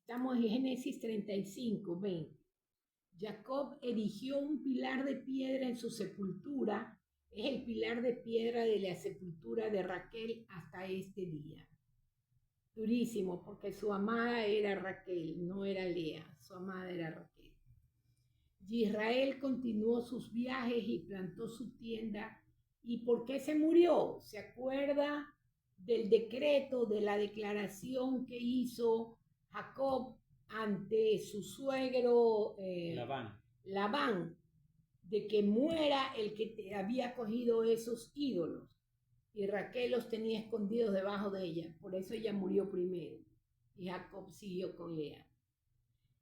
Estamos en Génesis 35, ven. Jacob erigió un pilar de piedra en su sepultura. Es el pilar de piedra de la sepultura de Raquel hasta este día. Durísimo, porque su amada era Raquel, no era Lea, su amada era Raquel. Y Israel continuó sus viajes y plantó su tienda. ¿Y por qué se murió? ¿Se acuerda del decreto, de la declaración que hizo Jacob ante su suegro Labán, de que muera el que había cogido esos ídolos? Y Raquel los tenía escondidos debajo de ella, por eso ella murió primero. Y Jacob siguió con Lea.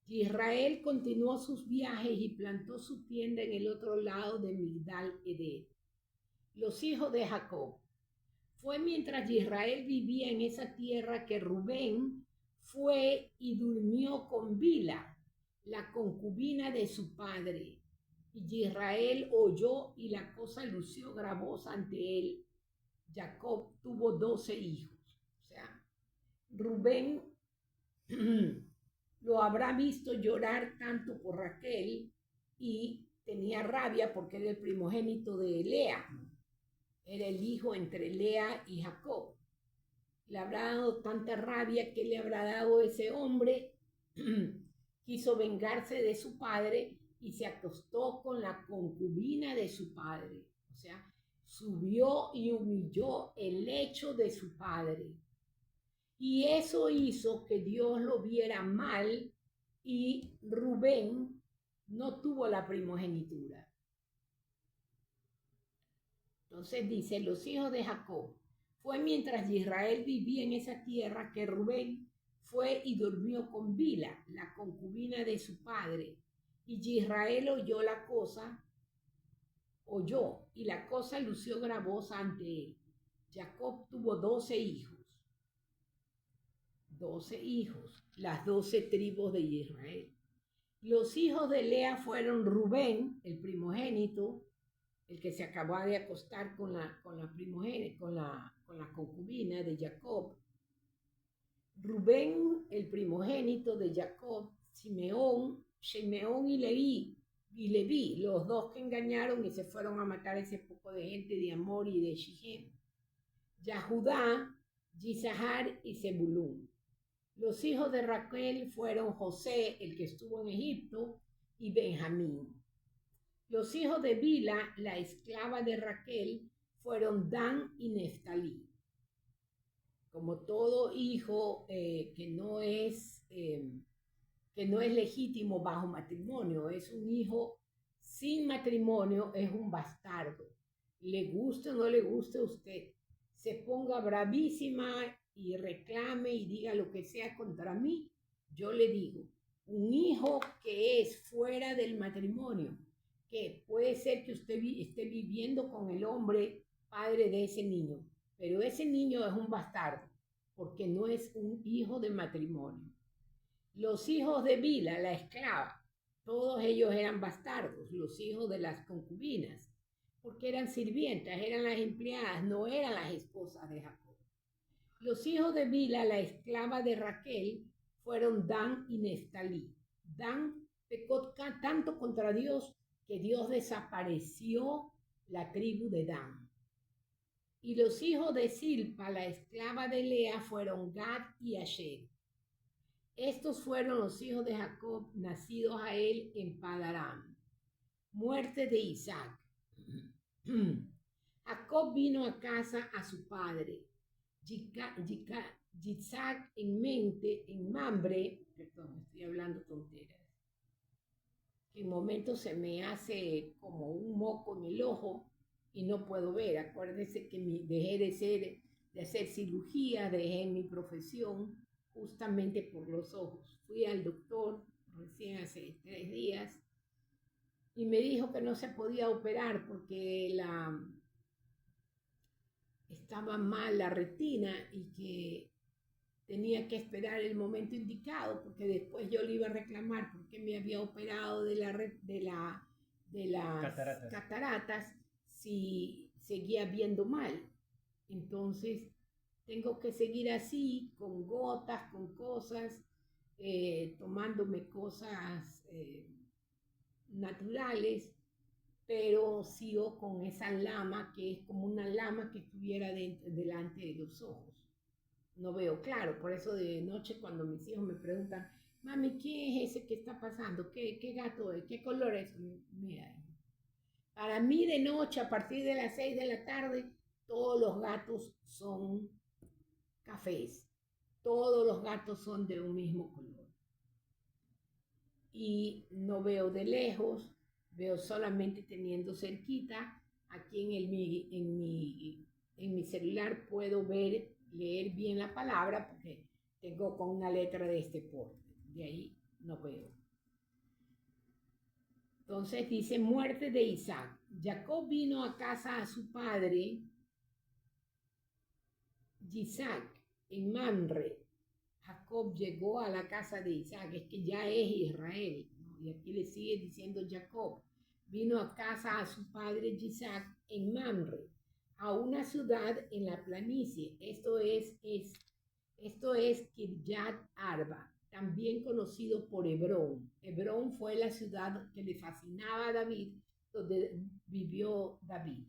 Y Israel continuó sus viajes y plantó su tienda en el otro lado de Migdal Eder. Los hijos de Jacob. Fue mientras Israel vivía en esa tierra que Rubén fue y durmió con Bila, la concubina de su padre. Y Israel oyó y la cosa lució gravosa ante él. Jacob tuvo 12 hijos. O sea, Rubén lo habrá visto llorar tanto por Raquel y tenía rabia porque era el primogénito de Lea. Era el hijo entre Lea y Jacob. Le habrá dado tanta rabia que le habrá dado ese hombre. Quiso vengarse de su padre y se acostó con la concubina de su padre. O sea, subió y humilló el lecho de su padre. Y eso hizo que Dios lo viera mal y Rubén no tuvo la primogenitura. Entonces dice, los hijos de Jacob. Fue mientras Israel vivía en esa tierra que Rubén fue y durmió con Bila, la concubina de su padre. Y Israel oyó, y la cosa lució gravosa ante él. Jacob tuvo 12 hijos. 12 hijos, las 12 tribus de Israel. Los hijos de Lea fueron Rubén, el primogénito, el que se acababa de acostar con la concubina de Jacob. Rubén, el primogénito de Jacob, Simeón y Leví, los dos que engañaron y se fueron a matar a ese poco de gente de Amor y de Shichem. Yahudá, Yisahar y Zebulún. Los hijos de Raquel fueron José, el que estuvo en Egipto, y Benjamín. Los hijos de Bila, la esclava de Raquel, fueron Dan y Neftalí. Como todo hijo que no es legítimo bajo matrimonio, es un hijo sin matrimonio, es un bastardo. Le guste o no le guste a usted, se ponga bravísima y reclame y diga lo que sea contra mí, yo le digo, un hijo que es fuera del matrimonio, que puede ser que usted esté viviendo con el hombre padre de ese niño, pero ese niño es un bastardo, porque no es un hijo de matrimonio. Los hijos de Bila, la esclava, todos ellos eran bastardos, los hijos de las concubinas, porque eran sirvientas, eran las empleadas, no eran las esposas de Jacob. Los hijos de Bila, la esclava de Raquel, fueron Dan y Neftalí. Dan pecó tanto contra Dios que Dios desapareció la tribu de Dan. Y los hijos de Silpa, la esclava de Lea, fueron Gad y Asher. Estos fueron los hijos de Jacob, nacidos a él en Padarán. Muerte de Isaac. Jacob vino a casa a su padre. Yitzhak en Mamre, perdón, estoy hablando tonteras. En momentos se me hace como un moco en el ojo y no puedo ver. Acuérdense que dejé de hacer cirugía, dejé mi profesión justamente por los ojos. Fui al doctor recién hace 3 días y me dijo que no se podía operar porque estaba mal la retina y que tenía que esperar el momento indicado porque después yo le iba a reclamar porque me había operado de las cataratas si seguía viendo mal. Entonces tengo que seguir así, con gotas, con cosas, tomándome cosas naturales, pero sigo con esa lama que es como una lama que estuviera delante de los ojos. No veo claro, por eso de noche cuando mis hijos me preguntan, mami, ¿qué es ese que está pasando? ¿Qué gato es? ¿Qué color es? Mira, para mí de noche, a partir de las 6 de la tarde, todos los gatos son cafés. Todos los gatos son de un mismo color. Y no veo de lejos, veo solamente teniendo cerquita. Aquí en mi celular puedo leer bien la palabra porque tengo con una letra de este porte. De ahí no veo. Entonces dice muerte de Isaac. Jacob vino a casa a su padre Isaac en Mamre. Jacob llegó a la casa de Isaac, es que ya es Israel, ¿no? Y aquí le sigue diciendo Jacob. Vino a casa a su padre Isaac en Mamre, a una ciudad en la planicie. Esto es Kirjat Arba, también conocido por Hebrón. Hebrón fue la ciudad que le fascinaba a David, donde vivió David.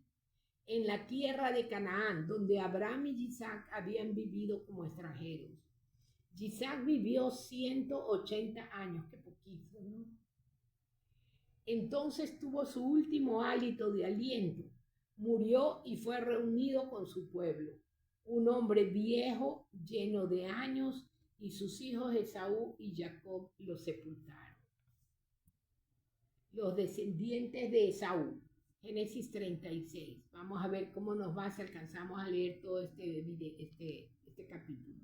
En la tierra de Canaán, donde Abraham y Isaac habían vivido como extranjeros. Isaac vivió 180 años, qué poquito, ¿no? Entonces tuvo su último hálito de aliento, murió y fue reunido con su pueblo, un hombre viejo, lleno de años, y sus hijos Esaú y Jacob lo sepultaron. Los descendientes de Esaú, Génesis 36. Vamos a ver cómo nos va si alcanzamos a leer todo este capítulo.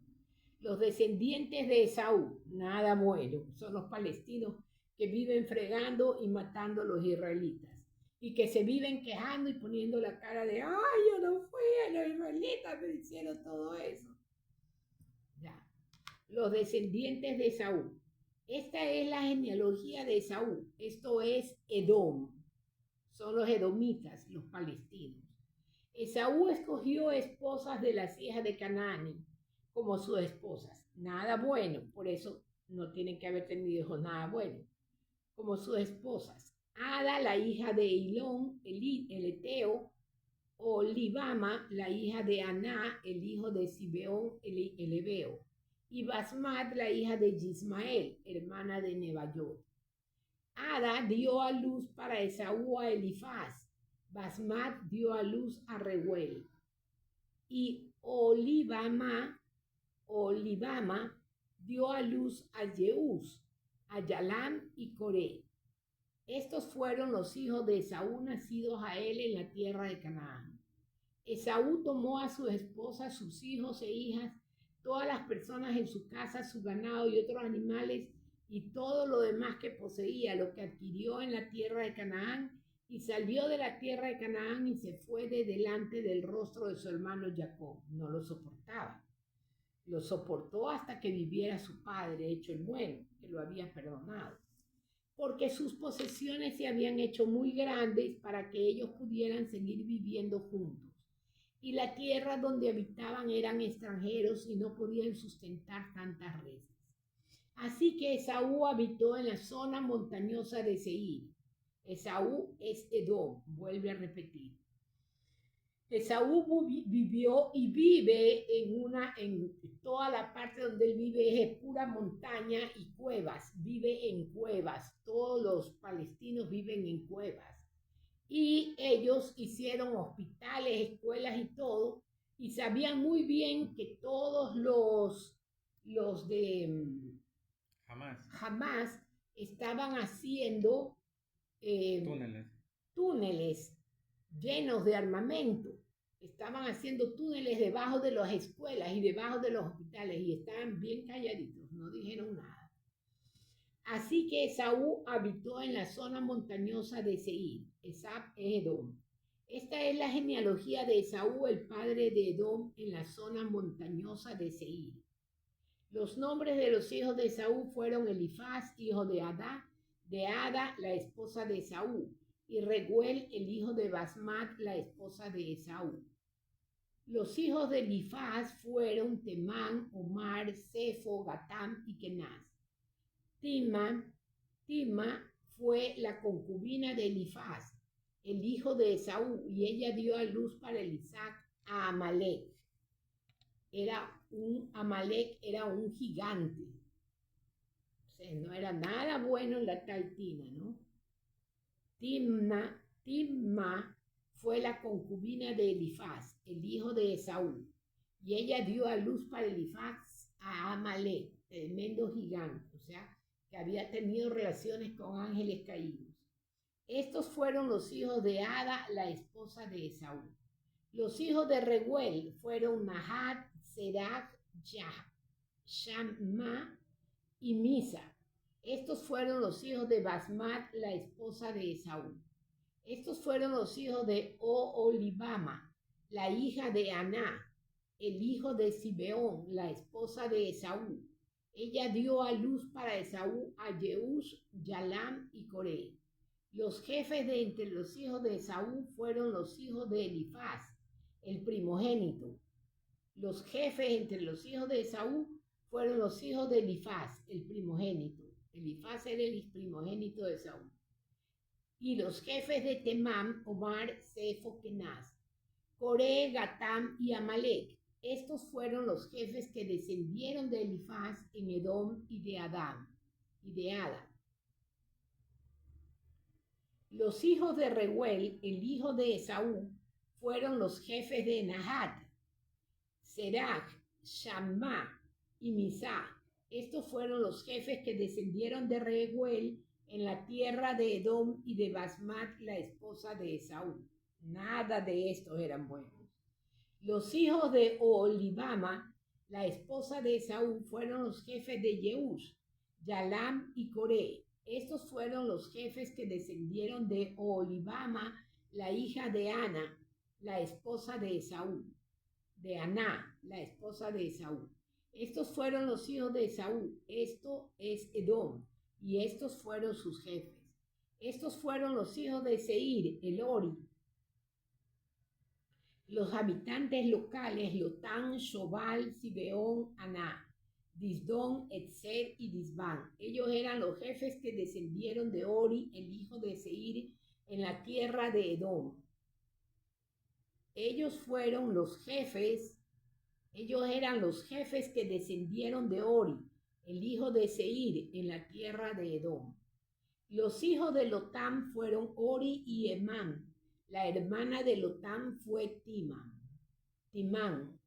Los descendientes de Esaú, nada bueno, son los palestinos que viven fregando y matando a los israelitas y que se viven quejando y poniendo la cara de, ay, yo no fui, los israelitas me hicieron todo eso. Ya. Los descendientes de Esaú. Esta es la genealogía de Esaú. Esto es Edom. Son los edomitas, los palestinos. Esaú escogió esposas de las hijas de Canaán como sus esposas. Nada bueno, por eso no tienen que haber tenido hijos nada bueno. Como sus esposas. Ada, la hija de Elón, el Eteo, Olibama, la hija de Aná, el hijo de Sibeón, el Ebeo, y Basmat, la hija de Ismael, hermana de Nebayot. Ada dio a luz para Esaú a Elifaz. Basmat dio a luz a Reuel. Y Olibama dio a luz a Jeús, a Yalam y Coré. Estos fueron los hijos de Esaú nacidos a él en la tierra de Canaán. Esaú tomó a sus esposas, sus hijos e hijas, todas las personas en su casa, su ganado y otros animales, y todo lo demás que poseía, lo que adquirió en la tierra de Canaán, y salió de la tierra de Canaán y se fue de delante del rostro de su hermano Jacob. No lo soportaba. Lo soportó hasta que viviera su padre, hecho el bueno, que lo había perdonado. Porque sus posesiones se habían hecho muy grandes para que ellos pudieran seguir viviendo juntos. Y la tierra donde habitaban eran extranjeros y no podían sustentar tantas reses. Así que Esaú habitó en la zona montañosa de Seir. Esaú es Edom, vuelve a repetir. Esaú vivió y vive en toda la parte donde él vive es pura montaña y cuevas, vive en cuevas, todos los palestinos viven en cuevas. Y ellos hicieron hospitales, escuelas y todo, y sabían muy bien que todos los de Hamás estaban haciendo túneles llenos de armamento. Estaban haciendo túneles debajo de las escuelas y debajo de los hospitales y estaban bien calladitos, no dijeron nada. Así que Esaú habitó en la zona montañosa de Seir. Esab es Edom. Esta es la genealogía de Esaú, el padre de Edom, en la zona montañosa de Seir. Los nombres de los hijos de Esaú fueron Elifaz, hijo de Ada, la esposa de Esaú, y Reuel, el hijo de Basmat, la esposa de Esaú. Los hijos de Elifaz fueron Temán, Omar, Sefo, Gatam y Kenaz. Tima, Tima fue la concubina de Elifaz, el hijo de Esaú, y ella dio a luz para Isaac a Amalek. Amalek era un gigante. O sea, no era nada bueno la tal Tina, ¿no? Timna fue la concubina de Elifaz, el hijo de Esaú, y ella dio a luz para Elifaz a Amalek, tremendo gigante, o sea, que había tenido relaciones con ángeles caídos. Estos fueron los hijos de Ada, la esposa de Esaú. Los hijos de Reguel fueron Nahat, Serach, Shamma y Misa. Estos fueron los hijos de Basmat, la esposa de Esaú. Estos fueron los hijos de Oholibama, la hija de Aná, el hijo de Sibeón, la esposa de Esaú. Ella dio a luz para Esaú a Jeús, Yalam y Coré. Los jefes de entre los hijos de Esaú fueron los hijos de Elifaz, el primogénito. Los jefes entre los hijos de Esaú fueron los hijos de Elifaz, el primogénito. Elifaz era el primogénito de Esaú. Y los jefes de Temán, Omar, Sefo, Kenaz, Coré, Gatam y Amalek. Estos fueron los jefes que descendieron de Elifaz en Edom y de Ada. Los hijos de Reguel, el hijo de Esaú, fueron los jefes de Nahat, Serach, Shamma y Misa. Estos fueron los jefes que descendieron de Reguel en la tierra de Edom y de Basmat, la esposa de Esaú. Nada de estos eran buenos. Los hijos de Oholibama, la esposa de Esaú, fueron los jefes de Jeús, Yalam y Coré. Estos fueron los jefes que descendieron de Oholibama, la hija de Ana, la esposa de Esaú, de Aná, la esposa de Esaú. Estos fueron los hijos de Esaú. Esto es Edom, y estos fueron sus jefes. Estos fueron los hijos de Seir, el Ori. Los habitantes locales, Lotán, Shobal, Sibeón, Aná, Disdón, Etzer y Disbán. Ellos eran los jefes que descendieron de Ori, el hijo de Seir, en la tierra de Edom. Ellos eran los jefes que descendieron de Ori, el hijo de Seir, en la tierra de Edom. Los hijos de Lotán fueron Ori y Emán. La hermana de Lotán fue Timán.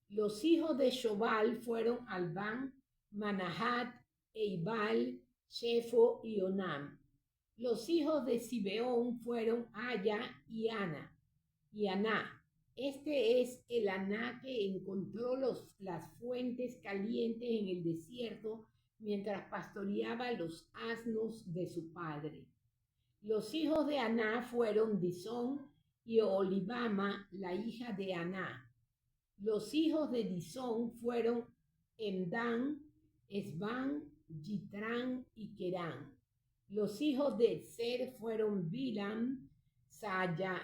Los hijos de Shobal fueron Albán, Manahat, Eibal, Shefo y Onam. Los hijos de Sibeón fueron Aya y Aná. Este es el Aná que encontró las fuentes calientes en el desierto mientras pastoreaba los asnos de su padre. Los hijos de Aná fueron Disón y Oholibama, la hija de Aná. Los hijos de Disón fueron Emdán, Esbán, Yitrán y Querán. Los hijos de Etzer fueron Bilam, Saabán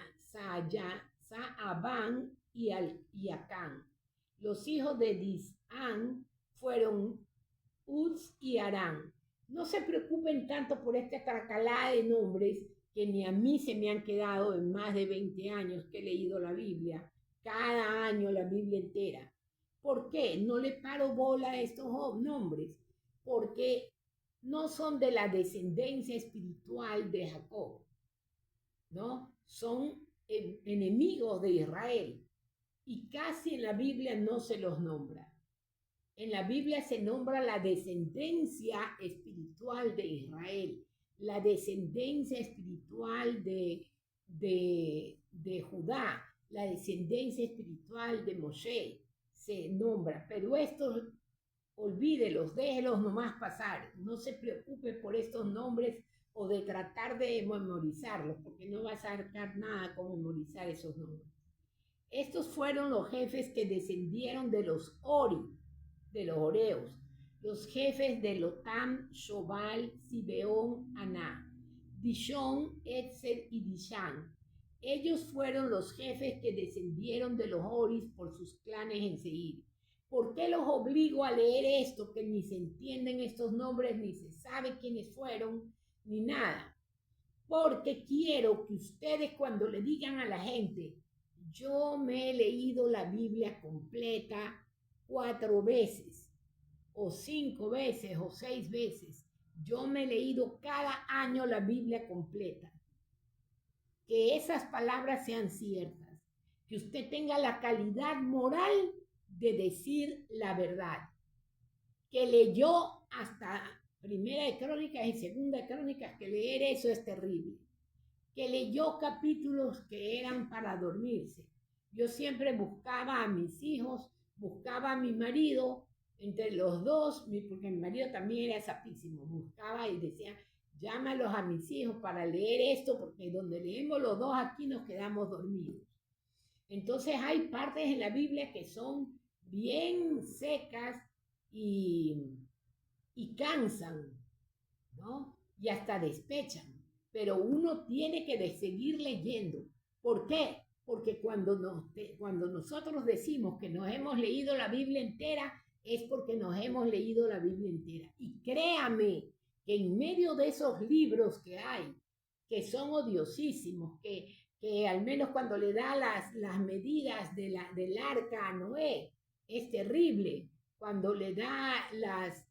y Acán. Los hijos de Disán fueron Uz y Arán. No se preocupen tanto por esta tracalada de nombres que ni a mí se me han quedado en más de 20 años que he leído la Biblia. Cada año la Biblia entera. ¿Por qué? No le paro bola a estos nombres. Porque no son de la descendencia espiritual de Jacob, ¿no? Son enemigos de Israel. Y casi en la Biblia no se los nombra. En la Biblia se nombra la descendencia espiritual de Israel, la descendencia espiritual de Judá, la descendencia espiritual de Moshe, se nombra. Pero estos, olvídelos, déjelos nomás pasar. No se preocupe por estos nombres o de tratar de memorizarlos, porque no vas a sacar nada con memorizar esos nombres. Estos fueron los jefes que descendieron de los Ori, de los Oreos, los jefes de Lotam, Shobal, Sibeón, Aná, Dishón, Etzer y Dishan. Ellos fueron los jefes que descendieron de los Oris por sus clanes en Seir. ¿Por qué los obligo a leer esto que ni se entienden estos nombres, ni se sabe quiénes fueron, ni nada? Porque quiero que ustedes cuando le digan a la gente, yo me he leído la Biblia completa 4 veces, o 5 veces, o 6 veces, yo me he leído cada año la Biblia completa, que esas palabras sean ciertas, que usted tenga la calidad moral de decir la verdad, que leyó hasta Primera de Crónicas y Segunda de Crónicas, que leer eso es terrible, que leyó capítulos que eran para dormirse. Yo siempre buscaba a mis hijos, buscaba a mi marido, entre los dos, porque mi marido también era sapísimo, buscaba y decía, llámalos a mis hijos para leer esto, porque donde leemos los dos aquí nos quedamos dormidos. Entonces hay partes en la Biblia que son bien secas y cansan, ¿no? Y hasta despechan. Pero uno tiene que seguir leyendo. ¿Por qué? Porque cuando nosotros decimos que nos hemos leído la Biblia entera, es porque nos hemos leído la Biblia entera. Y créame que en medio de esos libros que hay, que son odiosísimos, que al menos cuando le da las medidas del arca a Noé, es terrible. Cuando le da las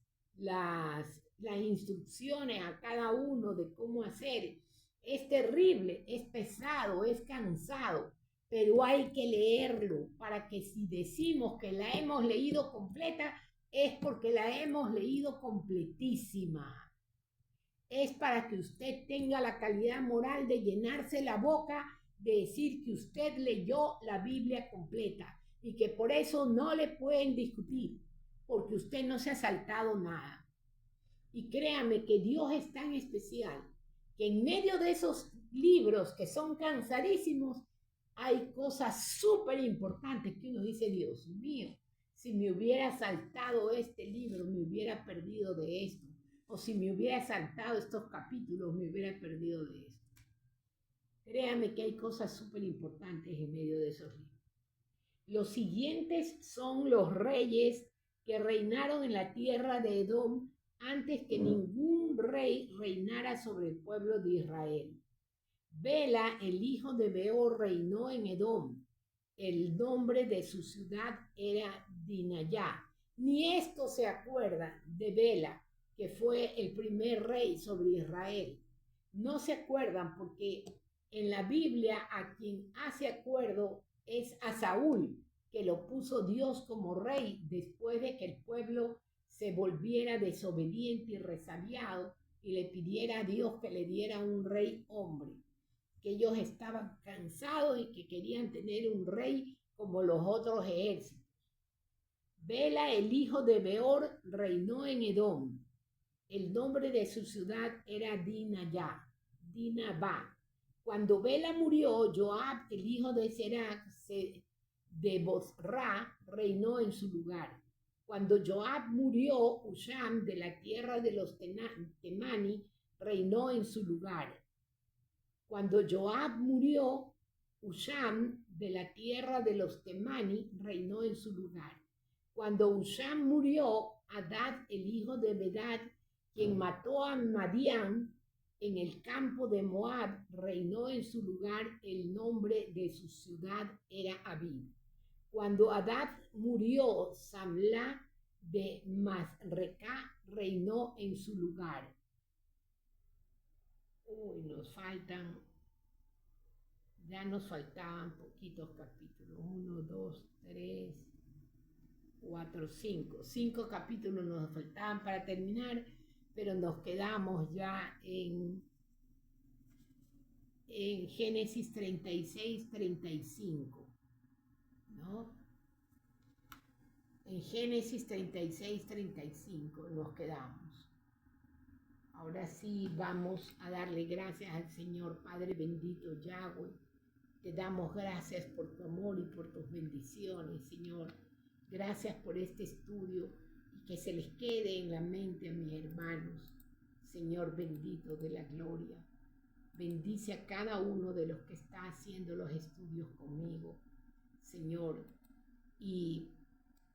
instrucciones a cada uno de cómo hacer, es terrible, es pesado, es cansado, pero hay que leerlo para que si decimos que la hemos leído completa, es porque la hemos leído completísima. Es para que usted tenga la calidad moral de llenarse la boca, de decir que usted leyó la Biblia completa y que por eso no le pueden discutir, porque usted no se ha saltado nada. Y créame que Dios es tan especial que en medio de esos libros que son cansadísimos, hay cosas súper importantes que uno dice, Dios mío, si me hubiera saltado este libro, me hubiera perdido de esto. O si me hubiera saltado estos capítulos, me hubiera perdido de esto. Créame que hay cosas súper importantes en medio de esos libros. Los siguientes son los reyes que reinaron en la tierra de Edom antes que ningún rey reinara sobre el pueblo de Israel. Bela, el hijo de Beor, reinó en Edom. El nombre de su ciudad era Dinayá. Ni esto se acuerda de Bela, que fue el primer rey sobre Israel. No se acuerdan porque en la Biblia a quien hace acuerdo es a Saúl, que lo puso Dios como rey después de que el pueblo se volviera desobediente y resabiado y le pidiera a Dios que le diera un rey hombre, que ellos estaban cansados y que querían tener un rey como los otros ejércitos. Bela, el hijo de Beor, reinó en Edom. El nombre de su ciudad era Dinabá. Cuando Bela murió, Joab, el hijo de Serac, de Bosra, reinó en su lugar. Cuando Joab murió, Husham, de la tierra de los Temani, reinó en su lugar. Cuando Joab murió, Husham, de la tierra de los Temani, reinó en su lugar. Cuando Husham murió, Hadad, el hijo de Bedad, quien mató a Madián en el campo de Moab, reinó en su lugar. El nombre de su ciudad era Abid. Cuando Hadad murió, Samla de Masreca reinó en su lugar. Nos faltaban poquitos capítulos. 1, 2, 3, 4, 5. 5 capítulos nos faltaban para terminar, pero nos quedamos ya en Génesis 36, 35, ¿no? En Génesis 36, 35 nos quedamos. Ahora sí vamos a darle gracias al Señor, Padre bendito Yahweh. Te damos gracias por tu amor y por tus bendiciones, Señor. Gracias por este estudio y que se les quede en la mente a mis hermanos. Señor bendito de la gloria. Bendice a cada uno de los que está haciendo los estudios conmigo, Señor. Y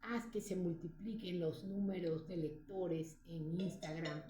haz que se multipliquen los números de lectores en Instagram